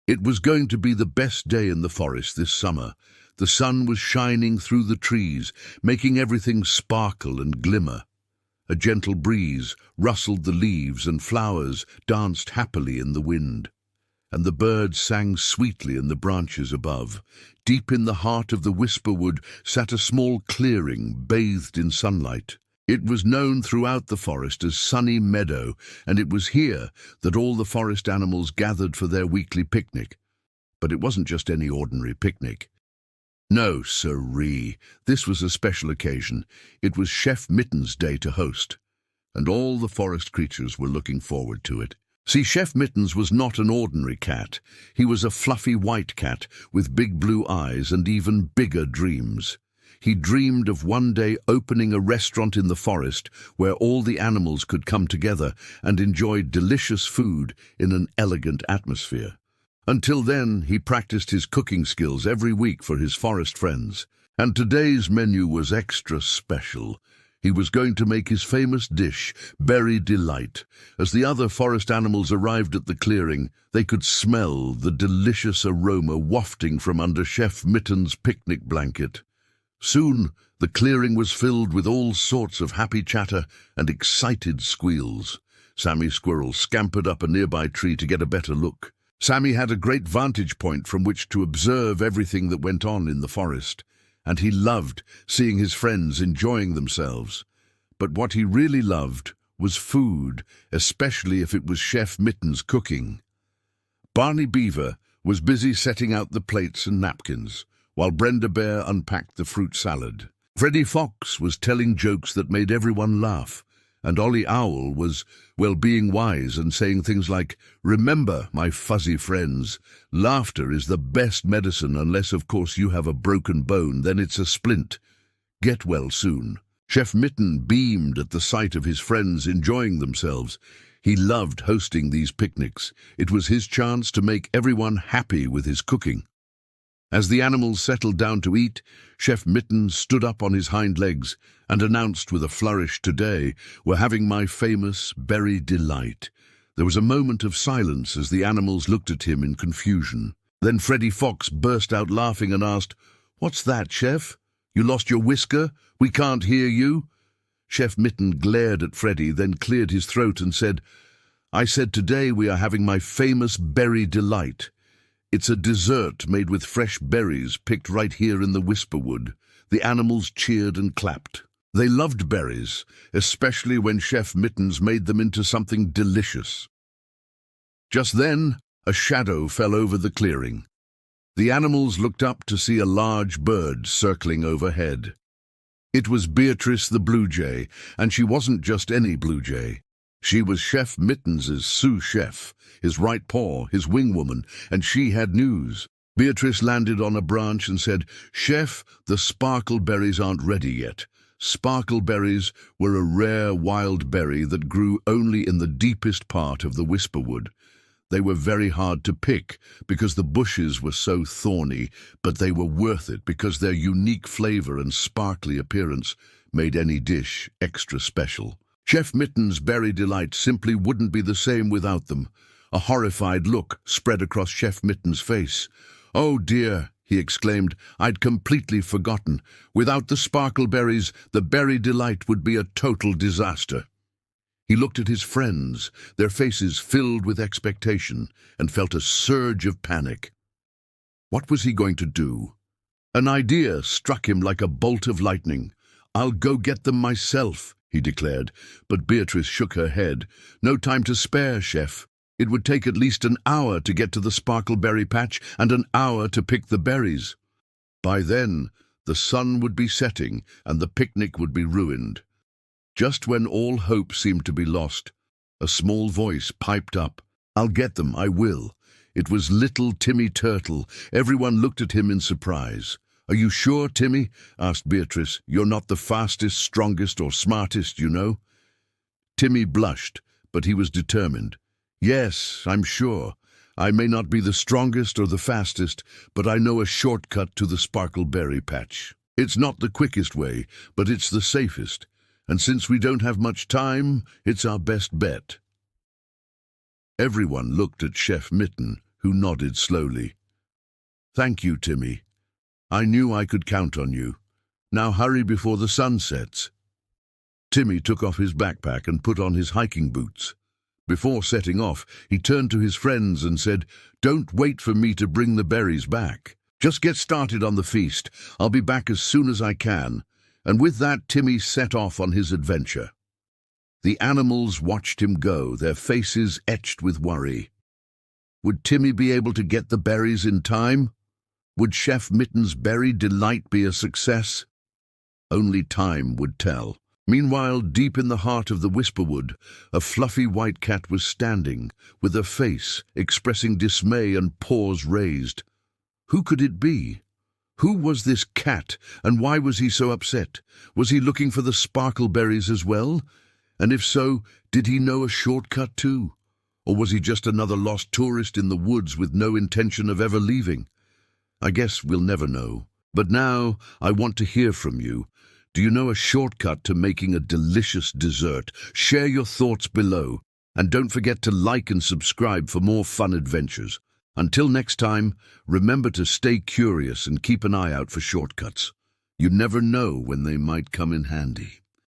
It was going to be the best day in the forest this summer. The sun was shining through the trees, making everything sparkle and glimmer. A gentle breeze rustled the leaves and flowers danced happily in the wind. And the birds sang sweetly in the branches above. Deep in the heart of the whisperwood sat a small clearing bathed in sunlight. It was known throughout the forest as Sunny Meadow, and it was here that all the forest animals gathered for their weekly picnic. But it wasn't just any ordinary picnic. No, sirree, this was a special occasion. It was Chef Mitten's day to host, and all the forest creatures were looking forward to it. See, Chef Mittens was not an ordinary cat. He was a fluffy white cat with big blue eyes and even bigger dreams. He dreamed of one day opening a restaurant in the forest where all the animals could come together and enjoy delicious food in an elegant atmosphere. Until then, he practiced his cooking skills every week for his forest friends. And today's menu was extra special. He was going to make his famous dish, Berry Delight. As the other forest animals arrived at the clearing, they could smell the delicious aroma wafting from under Chef Mitten's picnic blanket. Soon, the clearing was filled with all sorts of happy chatter and excited squeals. Sammy Squirrel scampered up a nearby tree to get a better look. Sammy had a great vantage point from which to observe everything that went on in the forest, and he loved seeing his friends enjoying themselves. But what he really loved was food, especially if it was Chef Mitten's cooking. Barney Beaver was busy setting out the plates and napkins, while Brenda Bear unpacked the fruit salad. Freddie Fox was telling jokes that made everyone laugh, and Ollie Owl was, well, being wise and saying things like, "Remember, my fuzzy friends, laughter is the best medicine unless, of course, you have a broken bone, then it's a splint. Get well soon." Chef Mitten beamed at the sight of his friends enjoying themselves. He loved hosting these picnics. It was his chance to make everyone happy with his cooking. As the animals settled down to eat, Chef Mitten stood up on his hind legs and announced with a flourish, "Today, we're having my famous Berry Delight." There was a moment of silence as the animals looked at him in confusion. Then Freddie Fox burst out laughing and asked, "What's that, Chef? You lost your whisker? We can't hear you." Chef Mitten glared at Freddie, then cleared his throat and said, "I said today we are having my famous Berry Delight. It's a dessert made with fresh berries picked right here in the Whisperwood." The animals cheered and clapped. They loved berries, especially when Chef Mittens made them into something delicious. Just then, a shadow fell over the clearing. The animals looked up to see a large bird circling overhead. It was Beatrice the Blue Jay, and she wasn't just any blue jay. She was Chef Mittens' sous chef, his right paw, his wing woman, and she had news. Beatrice landed on a branch and said, "Chef, the sparkle berries aren't ready yet." Sparkle berries were a rare wild berry that grew only in the deepest part of the Whisperwood. They were very hard to pick because the bushes were so thorny, but they were worth it because their unique flavor and sparkly appearance made any dish extra special. Chef Mitten's Berry Delight simply wouldn't be the same without them. A horrified look spread across Chef Mitten's face. "Oh dear," he exclaimed, "I'd completely forgotten. Without the sparkle berries, the Berry Delight would be a total disaster." He looked at his friends, their faces filled with expectation, and felt a surge of panic. What was he going to do? An idea struck him like a bolt of lightning. "I'll go get them myself," he declared, but Beatrice shook her head. "No time to spare, Chef. It would take at least an hour to get to the sparkleberry patch and an hour to pick the berries. By then, the sun would be setting and the picnic would be ruined." Just when all hope seemed to be lost, a small voice piped up, "I'll get them, I will." It was little Timmy Turtle. Everyone looked at him in surprise. "Are you sure, Timmy?" asked Beatrice. "You're not the fastest, strongest, or smartest, you know." Timmy blushed, but he was determined. "Yes, I'm sure. I may not be the strongest or the fastest, but I know a shortcut to the sparkleberry patch. It's not the quickest way, but it's the safest. And since we don't have much time, it's our best bet." Everyone looked at Chef Mitten, who who nodded slowly. "Thank you, Timmy. I knew I could count on you. Now hurry before the sun sets." Timmy took off his backpack and put on his hiking boots. Before setting off, he turned to his friends and said, "Don't wait for me to bring the berries back. Just get started on the feast. I'll be back as soon as I can." And with that, Timmy set off on his adventure. The animals watched him go, their faces etched with worry. Would Timmy be able to get the berries in time? Would Chef Mitten's berry delight be a success? Only time would tell. Meanwhile, deep in the heart of the Whisperwood, a fluffy white cat was standing, with her face expressing dismay and paws raised. Who could it be? Who was this cat, and why was he so upset? Was he looking for the sparkleberries as well? And if so, did he know a shortcut too? Or was he just another lost tourist in the woods with no intention of ever leaving? I guess we'll never know. But now I want to hear from you. Do you know a shortcut to making a delicious dessert? Share your thoughts below, and don't forget to like and subscribe for more fun adventures. Until next time, remember to stay curious and keep an eye out for shortcuts. You never know when they might come in handy.